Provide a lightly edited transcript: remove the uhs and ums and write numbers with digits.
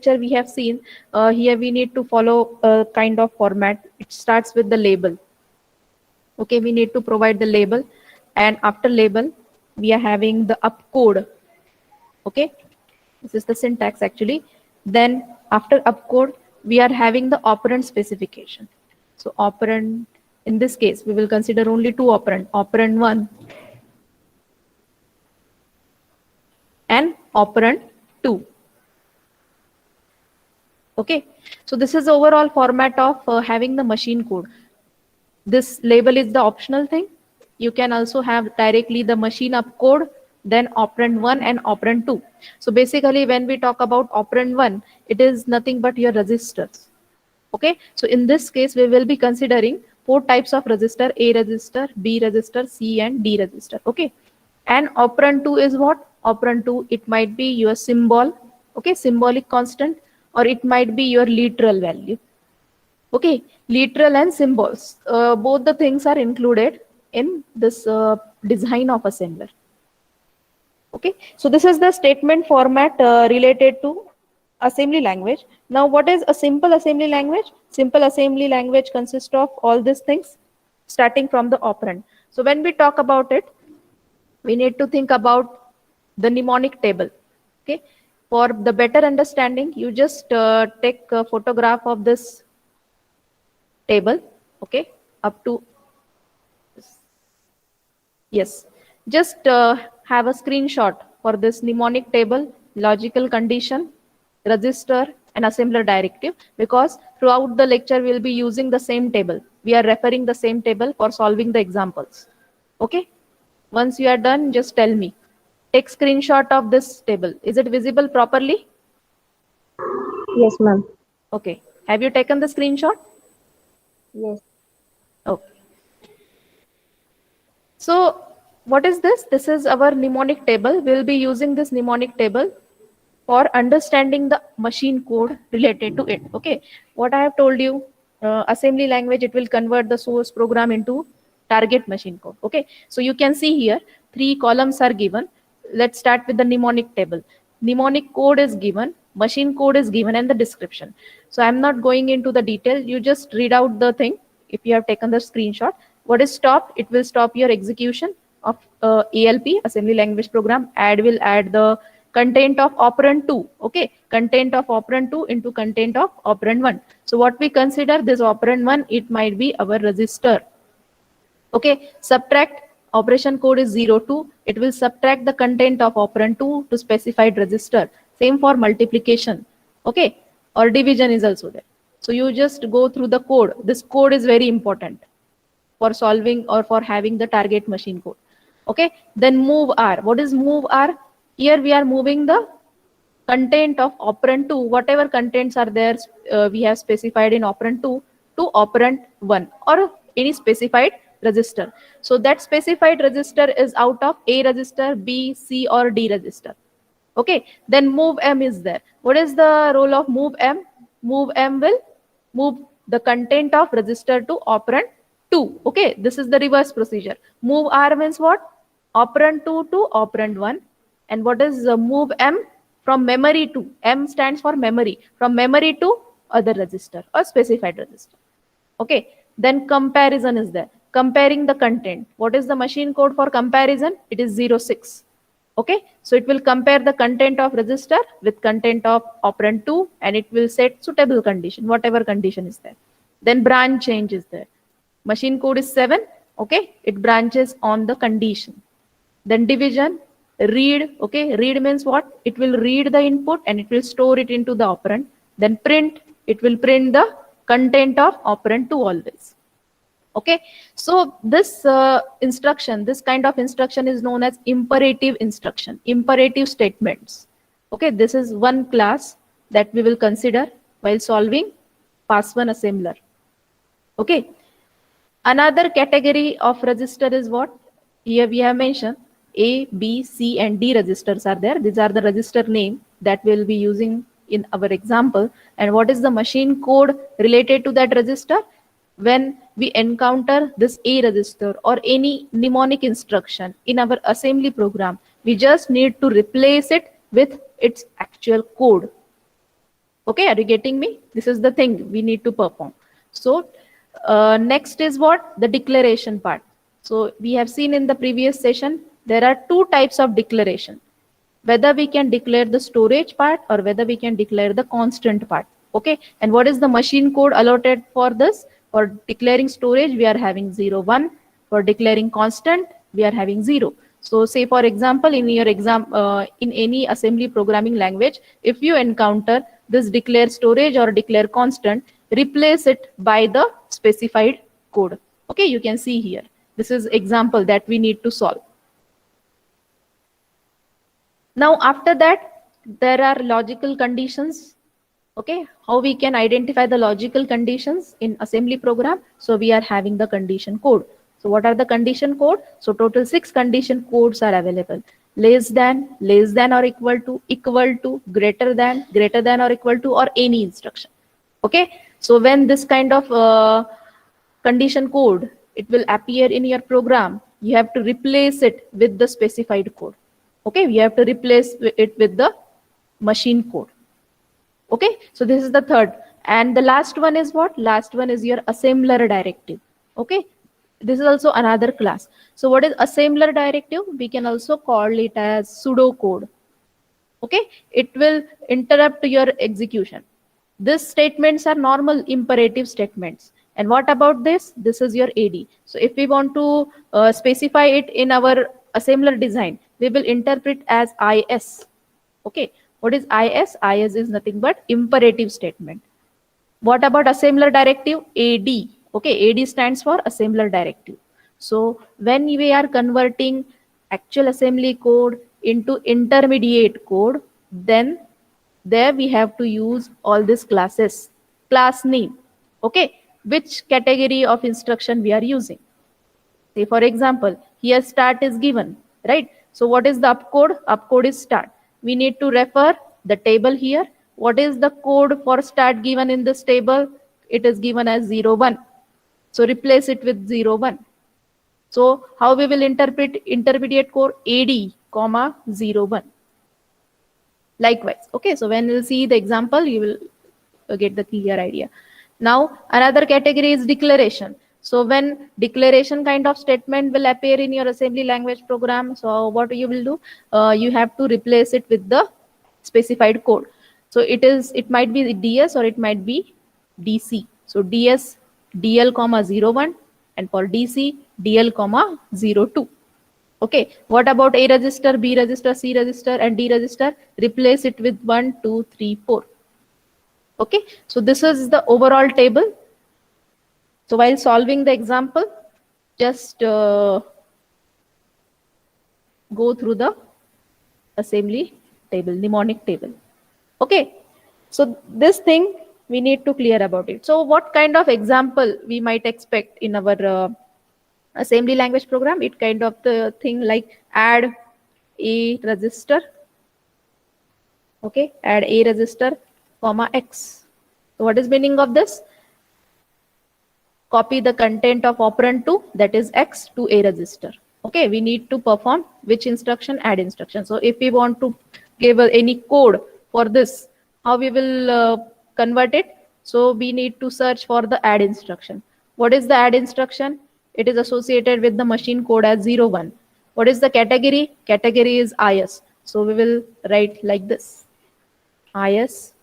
we have seen, here we need to follow a kind of format. It starts with the label. Okay, we need to provide the label, and after label we are having the upcode. Okay, this is the syntax actually. Then after upcode we are having the operand specification. So operand, in this case we will consider only two operand, operand 1 and operand 2. Okay, so this is the overall format of having the machine code. This label is the optional thing. You can also have directly the machine upcode, then operand 1 and operand 2. So basically when we talk about operand 1, it is nothing but your registers. Okay, so in this case we will be considering four types of register: A register, B register, C and D register. Okay, and operand 2 is what? Operand 2, it might be your symbol, okay, symbolic constant, or it might be your literal value. Okay, literal and symbols, both the things are included in this design of assembler. Okay, so this is the statement format related to assembly language. Now what is a simple assembly language? Simple assembly language consists of all these things starting from the operand. So when we talk about it, we need to think about the mnemonic table. Okay, for the better understanding, you just take a photograph of this table. Okay, up to, yes, just have a screenshot for this mnemonic table, logical condition, register and assembler directive, because throughout the lecture we will be using the same table. We are referring the same table for solving the examples. Okay, once you are done, just tell me. Take screenshot of this table. Is it visible properly? Yes, ma'am. Okay, have you taken the screenshot? Yes. Okay. So what is this? This is our mnemonic table. We'll be using this mnemonic table for understanding the machine code related to it. Okay, what I have told you, assembly language, it will convert the source program into target machine code. Okay, so you can see here three columns are given. Let's start with the mnemonic table. Mnemonic code is given, machine code is given, and the description. So I'm not going into the detail. You just read out the thing. If you have taken the screenshot, what is stop? It will stop your execution of ALP, assembly language program. Add will add the content of operand 2. Okay, content of operand 2 into content of operand 1. So what we consider this operand 1, it might be our register. Okay, subtract, operation code is 02. It will subtract the content of operand 2 to specified register. Same for multiplication. Okay, or division is also there. So you just go through the code. This code is very important for solving or for having the target machine code. Okay, then move R. What is move R? Here we are moving the content of operand 2, whatever contents are there, we have specified in operand 2 to operand 1 or any specified register. So that specified register is out of A register, B, C or D register. Okay, then move M is there. What is the role of move M? Move M will move the content of register to operand 2. Okay, this is the reverse procedure. Move R means what? Operand 2 to operand 1. And what is move M? From memory to, M stands for memory, from memory to other register or specified register. Okay, then comparison is there. Comparing the content. What is the machine code for comparison? It is 06. Okay, so it will compare the content of register with content of operand 2 and it will set suitable condition, whatever condition is there. Then branch change is there. Machine code is 7. Okay, it branches on the condition. Then division, read. Okay, read means what? It will read the input and it will store it into the operand. Then print, it will print the content of operand 2 always. Okay, so this instruction, this kind of instruction is known as imperative instruction, imperative statements. Okay, this is one class that we will consider while solving Part-1 assembler. Okay, another category of register is what? Here we have mentioned A, B, C and D registers are there. These are the register name that we'll be using in our example. And what is the machine code related to that register? When we encounter this A register or any mnemonic instruction in our assembly program, we just need to replace it with its actual code. Okay, are you getting me? This is the thing we need to perform. So next is what? The declaration part. So we have seen in the previous session there are two types of declaration, whether we can declare the storage part or whether we can declare the constant part. Okay, and what is the machine code allotted for this? For declaring storage we are having 0 1. For declaring constant we are having 0. So say for example in your exam, in any assembly programming language, if you encounter this declare storage or declare constant, replace it by the specified code. Okay, you can see here, this is example that we need to solve. Now after that, there are logical conditions. Okay, how we can identify the logical conditions in assembly program? So we are having the condition code. So what are the condition code? So total 6 condition codes are available. Less than or equal to, greater than or equal to, or any instruction. Okay, so when this kind of condition code, it will appear in your program, you have to replace it with the specified code. Okay, we have to replace it with the machine code. Okay, so this is the third. And the last one is what? Last one is your assembler directive. Okay, this is also another class. So what is assembler directive? We can also call it as pseudo code. Okay, it will interrupt your execution. These statements are normal imperative statements. And what about this? This is your AD. So if we want to specify it in our assembler design, we will interpret as IS. Okay, what is IS? IS is nothing but imperative statement. What about assembler directive? AD. Okay, AD stands for assembler directive. So when we are converting actual assembly code into intermediate code, then there we have to use all these classes. Class name. Okay, which category of instruction we are using? Say for example, here start is given, right? So what is the upcode? Upcode is start. We need to refer the table here. What is the code for start given in this table? It is given as 0 1. So replace it with 0 1. So how we will interpret intermediate code? AD comma 0 1. Likewise. Okay, so when you see the example, you will get the clear idea. Now another category is declaration. So when declaration kind of statement will appear in your assembly language program, so what you will do? You have to replace it with the specified code. So it might be DS or it might be DC. So DS DL comma 0 1, and for DC DL comma 0 2. Okay, what about A register, B register, C register, and D register? Replace it with 1, 2, 3, 4. Okay, so this is the overall table. So while solving the example, just go through the assembly table, mnemonic table. Okay, so this thing we need to clear about it. So what kind of example we might expect in our assembly language program? It kind of the thing like add a register. Okay, add a register comma X. So what is meaning of this? Copy the content of operand 2, that is X, to a register. Okay, we need to perform which instruction? Add instruction. So if we want to give any code for this, how we will convert it? So we need to search for the add instruction. What is the add instruction? It is associated with the machine code as 0 1. What is the category? Category is IS. So we will write like this: IS